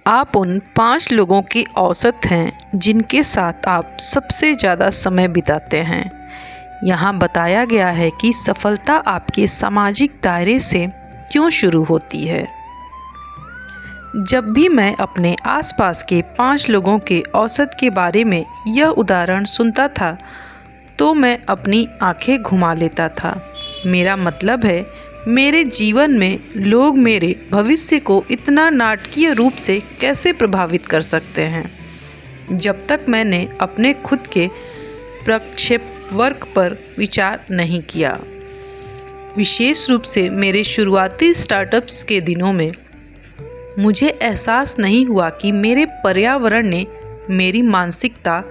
आप उन 5 लोगों के औसत हैं जिनके साथ आप सबसे ज़्यादा समय बिताते हैं। यहाँ बताया गया है कि सफलता आपके सामाजिक दायरे से क्यों शुरू होती है। जब भी मैं अपने आसपास के 5 लोगों के औसत के बारे में यह उदाहरण सुनता था तो मैं अपनी आंखें घुमा लेता था। मेरा मतलब है, मेरे जीवन में लोग मेरे भविष्य को इतना नाटकीय रूप से कैसे प्रभावित कर सकते हैं। जब तक मैंने अपने खुद के प्रक्षेपवक्र पर विचार नहीं किया, विशेष रूप से मेरे शुरुआती स्टार्टअप्स के दिनों में, मुझे एहसास नहीं हुआ कि मेरे पर्यावरण ने मेरी मानसिकता,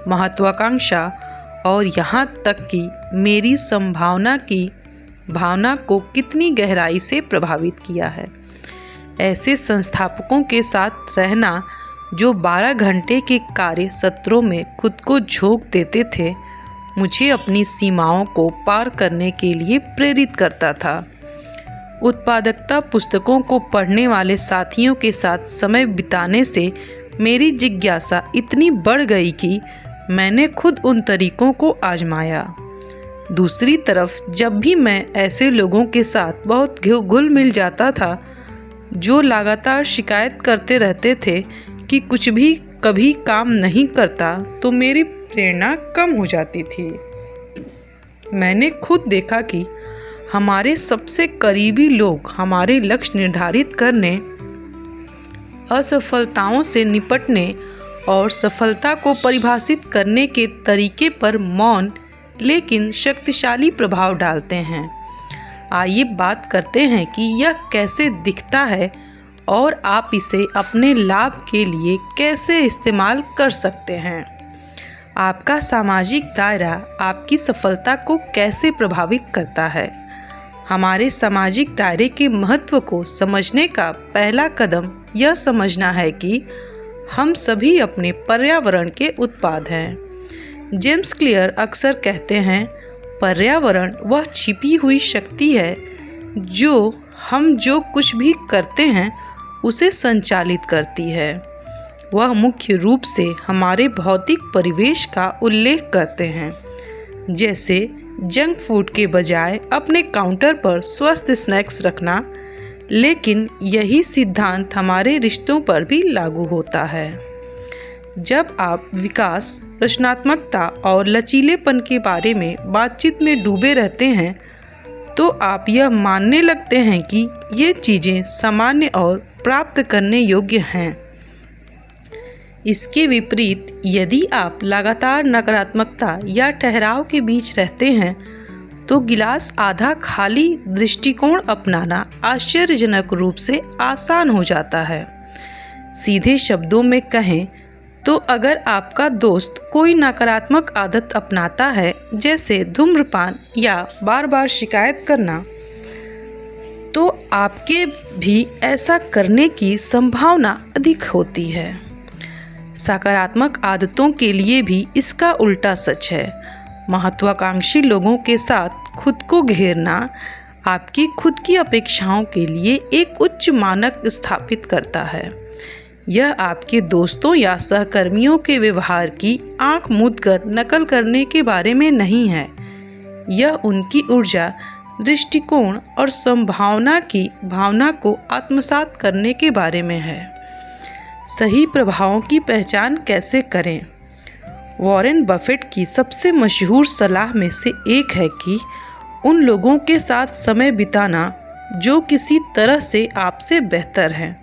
महत्वाकांक्षा और यहाँ तक कि मेरी संभावना की भावना को कितनी गहराई से प्रभावित किया है। ऐसे संस्थापकों के साथ रहना जो 12 घंटे के कार्य सत्रों में खुद को झोंक देते थे, मुझे अपनी सीमाओं को पार करने के लिए प्रेरित करता था। उत्पादकता पुस्तकों को पढ़ने वाले साथियों के साथ समय बिताने से मेरी जिज्ञासा इतनी बढ़ गई कि मैंने खुद उन तरीकों को आजमाया। दूसरी तरफ जब भी मैं ऐसे लोगों के साथ बहुत घुल मिल जाता था जो लगातार शिकायत करते रहते थे कि कुछ भी कभी काम नहीं करता, तो मेरी प्रेरणा कम हो जाती थी। मैंने खुद देखा कि हमारे सबसे करीबी लोग हमारे लक्ष्य निर्धारित करने, असफलताओं से निपटने और सफलता को परिभाषित करने के तरीके पर मौन लेकिन शक्तिशाली प्रभाव डालते हैं। आइए बात करते हैं कि यह कैसे दिखता है और आप इसे अपने लाभ के लिए कैसे इस्तेमाल कर सकते हैं। आपका सामाजिक दायरा आपकी सफलता को कैसे प्रभावित करता है। हमारे सामाजिक दायरे के महत्व को समझने का पहला कदम यह समझना है कि हम सभी अपने पर्यावरण के उत्पाद हैं। जेम्स क्लियर अक्सर कहते हैं, पर्यावरण वह छिपी हुई शक्ति है जो हम जो कुछ भी करते हैं उसे संचालित करती है। वह मुख्य रूप से हमारे भौतिक परिवेश का उल्लेख करते हैं, जैसे जंक फूड के बजाय अपने काउंटर पर स्वस्थ स्नैक्स रखना, लेकिन यही सिद्धांत हमारे रिश्तों पर भी लागू होता है। जब आप विकास, रचनात्मकता और लचीलेपन के बारे में बातचीत में डूबे रहते हैं तो आप यह मानने लगते हैं कि ये चीज़ें सामान्य और प्राप्त करने योग्य हैं। इसके विपरीत, यदि आप लगातार नकारात्मकता या ठहराव के बीच रहते हैं तो गिलास आधा खाली दृष्टिकोण अपनाना आश्चर्यजनक रूप से आसान हो जाता है। सीधे शब्दों में कहें तो अगर आपका दोस्त कोई नकारात्मक आदत अपनाता है, जैसे धूम्रपान या बार बार शिकायत करना, तो आपके भी ऐसा करने की संभावना अधिक होती है। सकारात्मक आदतों के लिए भी इसका उल्टा सच है। महत्वाकांक्षी लोगों के साथ खुद को घेरना आपकी खुद की अपेक्षाओं के लिए एक उच्च मानक स्थापित करता है। यह आपके दोस्तों या सहकर्मियों के व्यवहार की आंख मूंद कर नकल करने के बारे में नहीं है। यह उनकी ऊर्जा, दृष्टिकोण और संभावना की भावना को आत्मसात करने के बारे में है। सही प्रभावों की पहचान कैसे करें? वॉरेन बफेट की सबसे मशहूर सलाह में से एक है कि उन लोगों के साथ समय बिताना जो किसी तरह से आपसे बेहतर हैं।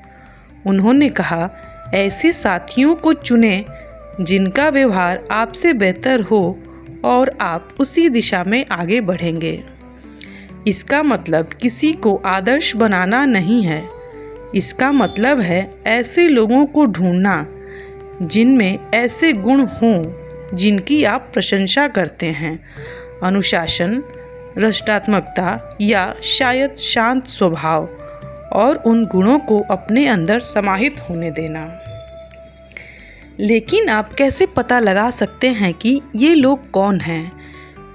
उन्होंने कहा, ऐसे साथियों को चुनें जिनका व्यवहार आपसे बेहतर हो और आप उसी दिशा में आगे बढ़ेंगे। इसका मतलब किसी को आदर्श बनाना नहीं है। इसका मतलब है ऐसे लोगों को ढूंढना जिनमें ऐसे गुण हों जिनकी आप प्रशंसा करते हैं। अनुशासन, रचनात्मकता या शायद शांत स्वभाव, और उन गुणों को अपने अंदर समाहित होने देना। लेकिन आप कैसे पता लगा सकते हैं कि ये लोग कौन हैं?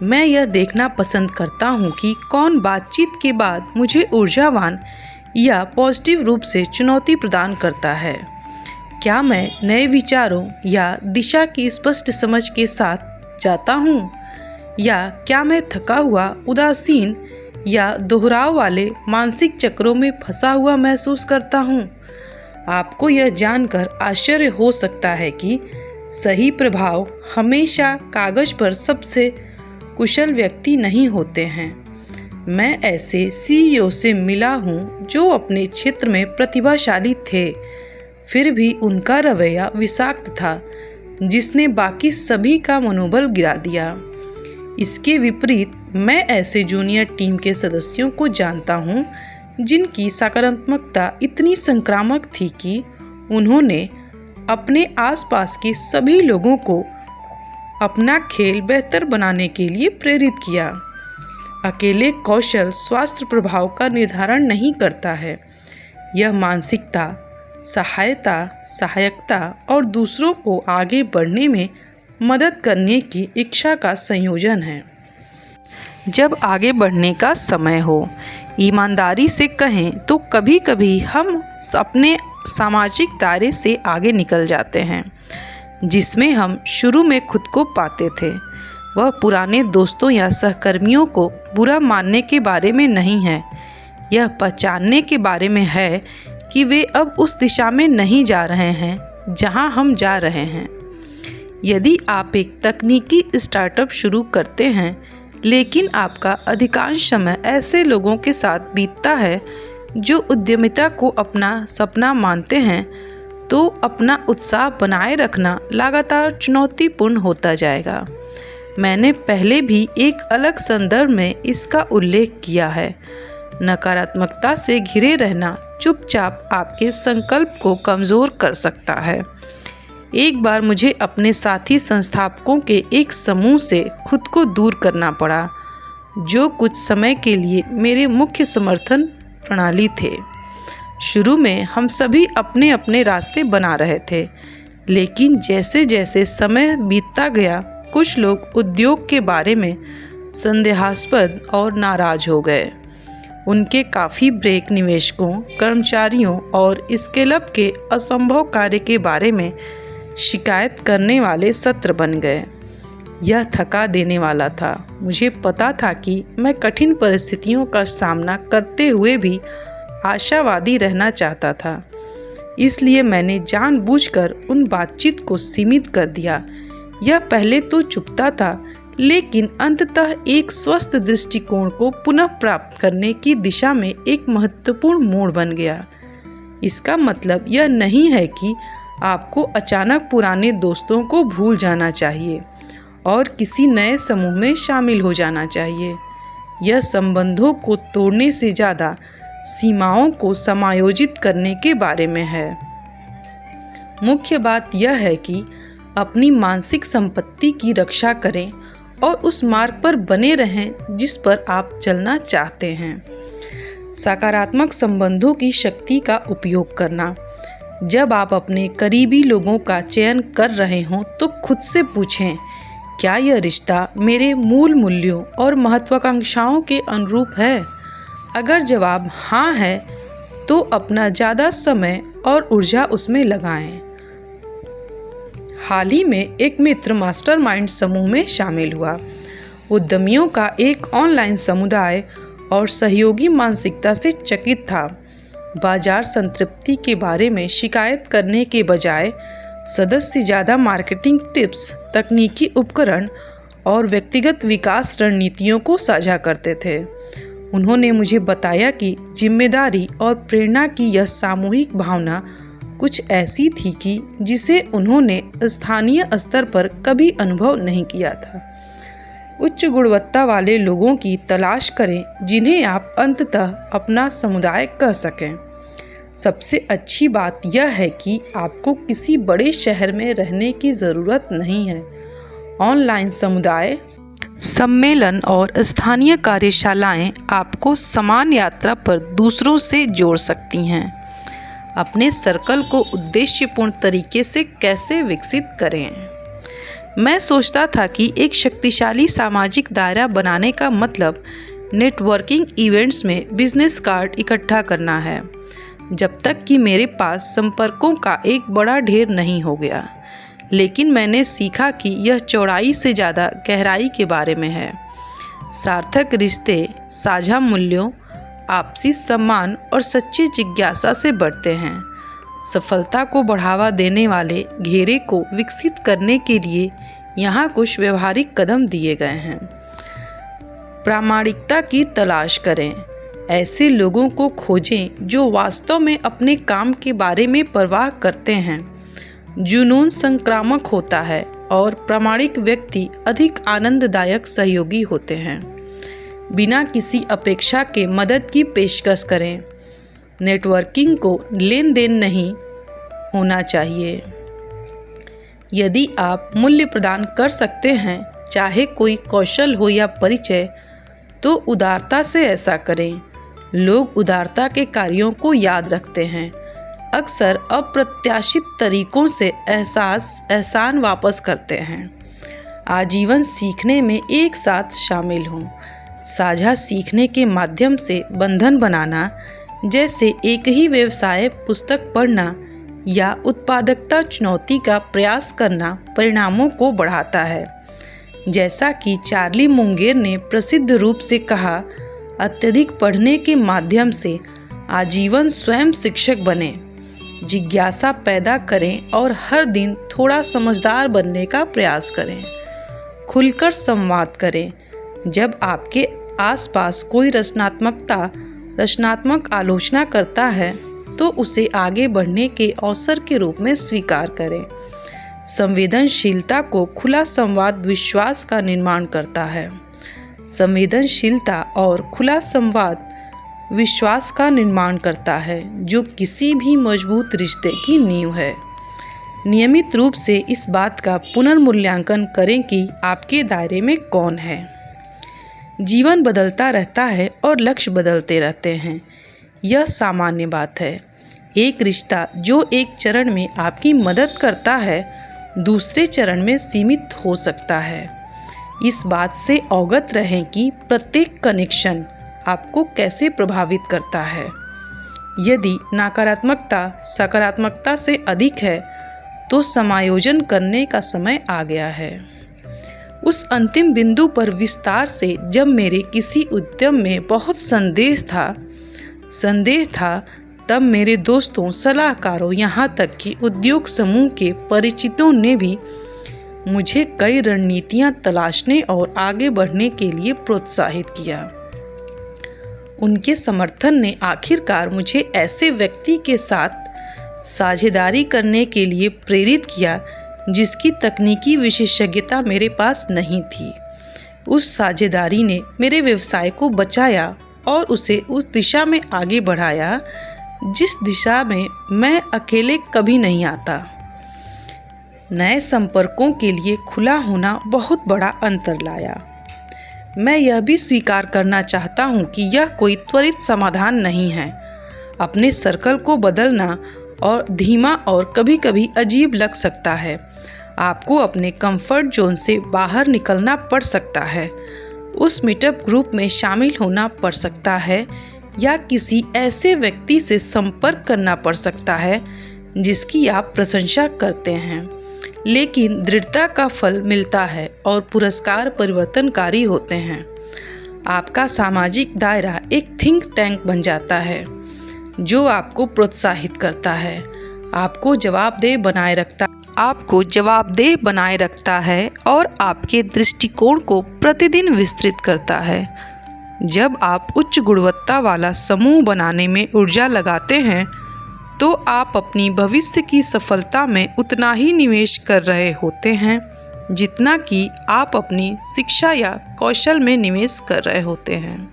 मैं यह देखना पसंद करता हूँ कि कौन बातचीत के बाद मुझे ऊर्जावान या पॉजिटिव रूप से चुनौती प्रदान करता है। क्या मैं नए विचारों या दिशा की स्पष्ट समझ के साथ जाता हूँ, या क्या मैं थका हुआ, उदासीन या दोहराव वाले मानसिक चक्रों में फंसा हुआ महसूस करता हूँ। आपको यह जानकर आश्चर्य हो सकता है कि सही प्रभाव हमेशा कागज पर सबसे कुशल व्यक्ति नहीं होते हैं। मैं ऐसे सीईओ से मिला हूँ जो अपने क्षेत्र में प्रतिभाशाली थे, फिर भी उनका रवैया विषाक्त था, जिसने बाकी सभी का मनोबल गिरा दिया। इसके विपरीत मैं ऐसे जूनियर टीम के सदस्यों को जानता हूँ जिनकी सकारात्मकता इतनी संक्रामक थी कि उन्होंने अपने आसपास के सभी लोगों को अपना खेल बेहतर बनाने के लिए प्रेरित किया। अकेले कौशल स्वास्थ्य प्रभाव का निर्धारण नहीं करता है। यह मानसिकता, सहायकता और दूसरों को आगे बढ़ने में मदद करने की इच्छा का संयोजन है। जब आगे बढ़ने का समय हो, ईमानदारी से कहें तो कभी कभी हम अपने सामाजिक दायरे से आगे निकल जाते हैं, जिसमें हम शुरू में खुद को पाते थे। वह पुराने दोस्तों या सहकर्मियों को बुरा मानने के बारे में नहीं है, यह पहचानने के बारे में है कि वे अब उस दिशा में नहीं जा रहे हैं जहां हम जा रहे हैं। यदि आप एक तकनीकी स्टार्टअप शुरू करते हैं, लेकिन आपका अधिकांश समय ऐसे लोगों के साथ बीतता है जो उद्यमिता को अपना सपना मानते हैं, तो अपना उत्साह बनाए रखना लगातार चुनौतीपूर्ण होता जाएगा। मैंने पहले भी एक अलग संदर्भ में इसका उल्लेख किया है। नकारात्मकता से घिरे रहना चुपचाप आपके संकल्प को कमज़ोर कर सकता है। एक बार मुझे अपने साथी संस्थापकों के एक समूह से खुद को दूर करना पड़ा, जो कुछ समय के लिए मेरे मुख्य समर्थन प्रणाली थे। शुरू में हम सभी अपने अपने रास्ते बना रहे थे, लेकिन जैसे जैसे समय बीतता गया, कुछ लोग उद्योग के बारे में संदेहास्पद और नाराज हो गए। उनके काफ़ी ब्रेक निवेशकों, कर्मचारियों और स्केल-अप के असंभव कार्य के बारे में शिकायत करने वाले सत्र बन गए। यह थका देने वाला था। मुझे पता था कि मैं कठिन परिस्थितियों का सामना करते हुए भी आशावादी रहना चाहता था, इसलिए मैंने जानबूझकर उन बातचीत को सीमित कर दिया। यह पहले तो चुभता था, लेकिन अंततः एक स्वस्थ दृष्टिकोण को पुनः प्राप्त करने की दिशा में एक महत्वपूर्ण मोड़ बन गया। इसका मतलब यह नहीं है कि आपको अचानक पुराने दोस्तों को भूल जाना चाहिए और किसी नए समूह में शामिल हो जाना चाहिए। यह संबंधों को तोड़ने से ज़्यादा सीमाओं को समायोजित करने के बारे में है। मुख्य बात यह है कि अपनी मानसिक संपत्ति की रक्षा करें और उस मार्ग पर बने रहें जिस पर आप चलना चाहते हैं। सकारात्मक संबंधों की शक्ति का उपयोग करना। जब आप अपने करीबी लोगों का चयन कर रहे हों, तो खुद से पूछें, क्या यह रिश्ता मेरे मूल मूल्यों और महत्वाकांक्षाओं के अनुरूप है? अगर जवाब हाँ है, तो अपना ज़्यादा समय और ऊर्जा उसमें लगाएं। हाल ही में एक मित्र मास्टरमाइंड समूह में शामिल हुआ। उद्यमियों का एक ऑनलाइन समुदाय और सहयोगी मानसिकता से चकित था। बाजार संतृप्ति के बारे में शिकायत करने के बजाय सदस्य ज़्यादा मार्केटिंग टिप्स, तकनीकी उपकरण और व्यक्तिगत विकास रणनीतियों को साझा करते थे। उन्होंने मुझे बताया कि जिम्मेदारी और प्रेरणा की यह सामूहिक भावना कुछ ऐसी थी कि जिसे उन्होंने स्थानीय स्तर पर कभी अनुभव नहीं किया था। उच्च गुणवत्ता वाले लोगों की तलाश करें जिन्हें आप अंततः अपना समुदाय कह सकें। सबसे अच्छी बात यह है कि आपको किसी बड़े शहर में रहने की ज़रूरत नहीं है। ऑनलाइन समुदाय, सम्मेलन और स्थानीय कार्यशालाएं आपको समान यात्रा पर दूसरों से जोड़ सकती हैं। अपने सर्कल को उद्देश्यपूर्ण तरीके से कैसे विकसित करें? मैं सोचता था कि एक शक्तिशाली सामाजिक दायरा बनाने का मतलब नेटवर्किंग इवेंट्स में बिजनेस कार्ड इकट्ठा करना है। जब तक कि मेरे पास संपर्कों का एक बड़ा ढेर नहीं हो गया। लेकिन मैंने सीखा कि यह चौड़ाई से ज़्यादा गहराई के बारे में है। सार्थक रिश्ते साझा मूल्यों, आपसी सम्मान और सच्ची जिज्ञासा से बढ़ते हैं। सफलता को बढ़ावा देने वाले घेरे को विकसित करने के लिए यहाँ कुछ व्यवहारिक कदम दिए गए हैं। प्रामाणिकता की तलाश करें। ऐसे लोगों को खोजें जो वास्तव में अपने काम के बारे में परवाह करते हैं। जुनून संक्रामक होता है और प्रामाणिक व्यक्ति अधिक आनंददायक सहयोगी होते हैं। बिना किसी अपेक्षा के मदद की पेशकश करें। नेटवर्किंग को लेन देन नहीं होना चाहिए। यदि आप मूल्य प्रदान कर सकते हैं, चाहे कोई कौशल हो या परिचय, तो उदारता से ऐसा करें। लोग उदारता के कार्यों को याद रखते हैं, अक्सर अप्रत्याशित तरीकों से एहसान वापस करते हैं। आजीवन सीखने में एक साथ शामिल हों। साझा सीखने के माध्यम से बंधन बनाना, जैसे एक ही व्यवसाय पुस्तक पढ़ना या उत्पादकता चुनौती का प्रयास करना, परिणामों को बढ़ाता है। जैसा कि चार्ली मुंगेर ने प्रसिद्ध रूप से कहा, अत्यधिक पढ़ने के माध्यम से आजीवन स्वयं शिक्षक बने। जिज्ञासा पैदा करें और हर दिन थोड़ा समझदार बनने का प्रयास करें। खुलकर संवाद करें। जब आपके आसपास कोई रचनात्मक आलोचना करता है, तो उसे आगे बढ़ने के अवसर के रूप में स्वीकार करें। संवेदनशीलता को खुला संवाद विश्वास का निर्माण करता है। संवेदनशीलता और खुला संवाद विश्वास का निर्माण करता है, जो किसी भी मजबूत रिश्ते की नींव है। नियमित रूप से इस बात का पुनर्मूल्यांकन करें कि आपके दायरे में कौन है। जीवन बदलता रहता है और लक्ष्य बदलते रहते हैं, यह सामान्य बात है। एक रिश्ता जो एक चरण में आपकी मदद करता है, दूसरे चरण में सीमित हो सकता है। इस बात से अवगत रहें कि प्रत्येक कनेक्शन आपको कैसे प्रभावित करता है। यदि नकारात्मकता सकारात्मकता से अधिक है, तो समायोजन करने का समय आ गया है। उस अंतिम बिंदु पर विस्तार से, जब मेरे किसी उद्यम में बहुत संदेह था, तब मेरे दोस्तों, सलाहकारों, यहाँ तक कि उद्योग समूह के परिचितों ने भी मुझे कई रणनीतियाँ तलाशने और आगे बढ़ने के लिए प्रोत्साहित किया। उनके समर्थन ने आखिरकार मुझे ऐसे व्यक्ति के साथ साझेदारी करने के लिए प्रेरित किया जिसकी तकनीकी विशेषज्ञता मेरे पास नहीं थी। उस साझेदारी ने मेरे व्यवसाय को बचाया और उसे उस दिशा में आगे बढ़ाया जिस दिशा में मैं अकेले कभी नहीं आता। नए संपर्कों के लिए खुला होना बहुत बड़ा अंतर लाया। मैं यह भी स्वीकार करना चाहता हूँ कि यह कोई त्वरित समाधान नहीं है। अपने सर्कल को बदलना और धीमा और कभी-कभी अजीब लग सकता है। आपको अपने कंफर्ट जोन से बाहर निकलना पड़ सकता है, उस मीटअप ग्रुप में शामिल होना पड़ सकता है या किसी ऐसे व्यक्ति से संपर्क करना पड़ सकता है जिसकी आप प्रशंसा करते हैं। लेकिन दृढ़ता का फल मिलता है और पुरस्कार परिवर्तनकारी होते हैं। आपका सामाजिक दायरा एक थिंक टैंक बन जाता है जो आपको प्रोत्साहित करता है, आपको जवाबदेह बनाए रखता है और आपके दृष्टिकोण को प्रतिदिन विस्तृत करता है। जब आप उच्च गुणवत्ता वाला समूह बनाने में ऊर्जा लगाते हैं, तो आप अपनी भविष्य की सफलता में उतना ही निवेश कर रहे होते हैं जितना कि आप अपनी शिक्षा या कौशल में निवेश कर रहे होते हैं।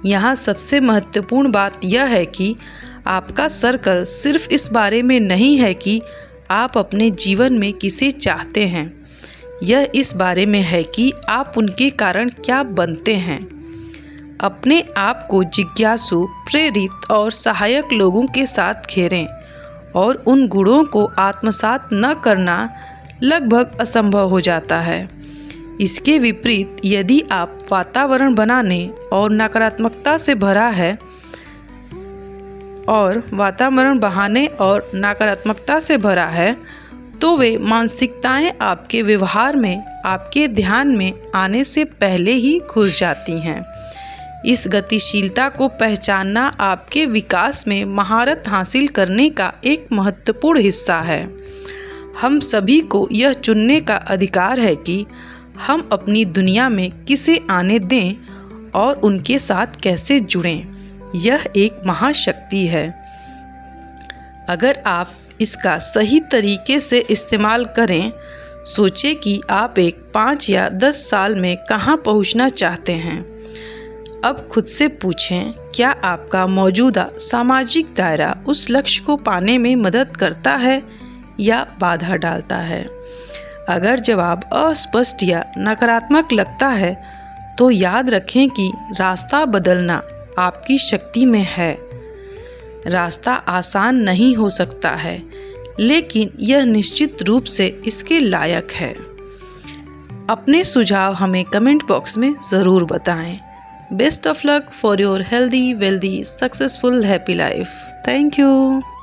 यहाँ सबसे महत्वपूर्ण बात यह है कि आपका सर्कल सिर्फ इस बारे में नहीं है कि आप अपने जीवन में किसे चाहते हैं, यह इस बारे में है कि आप उनके कारण क्या बनते हैं। अपने आप को जिज्ञासु, प्रेरित और सहायक लोगों के साथ घेरें और उन गुणों को आत्मसात न करना लगभग असंभव हो जाता है। इसके विपरीत, यदि आप वातावरण बनाने और नकारात्मकता से भरा है, और वातावरण बहाने और नकारात्मकता से भरा है, तो वे मानसिकताएं आपके व्यवहार में, आपके ध्यान में आने से पहले ही घुस जाती हैं। इस गतिशीलता को पहचानना आपके विकास में महारत हासिल करने का एक महत्वपूर्ण हिस्सा है। हम सभी को यह चुनने का अधिकार है कि हम अपनी दुनिया में किसे आने दें और उनके साथ कैसे जुड़ें। यह एक महाशक्ति है। अगर आप इसका सही तरीके से इस्तेमाल करें, सोचें कि आप एक 5 या 10 साल में कहां पहुंचना चाहते हैं। अब खुद से पूछें, क्या आपका मौजूदा सामाजिक दायरा उस लक्ष्य को पाने में मदद करता है या बाधा डालता है? अगर जवाब अस्पष्ट या नकारात्मक लगता है, तो याद रखें कि रास्ता बदलना आपकी शक्ति में है। रास्ता आसान नहीं हो सकता है, लेकिन यह निश्चित रूप से इसके लायक है। अपने सुझाव हमें कमेंट बॉक्स में ज़रूर बताएं। Best of luck for your healthy, wealthy, successful, happy life. Thank you.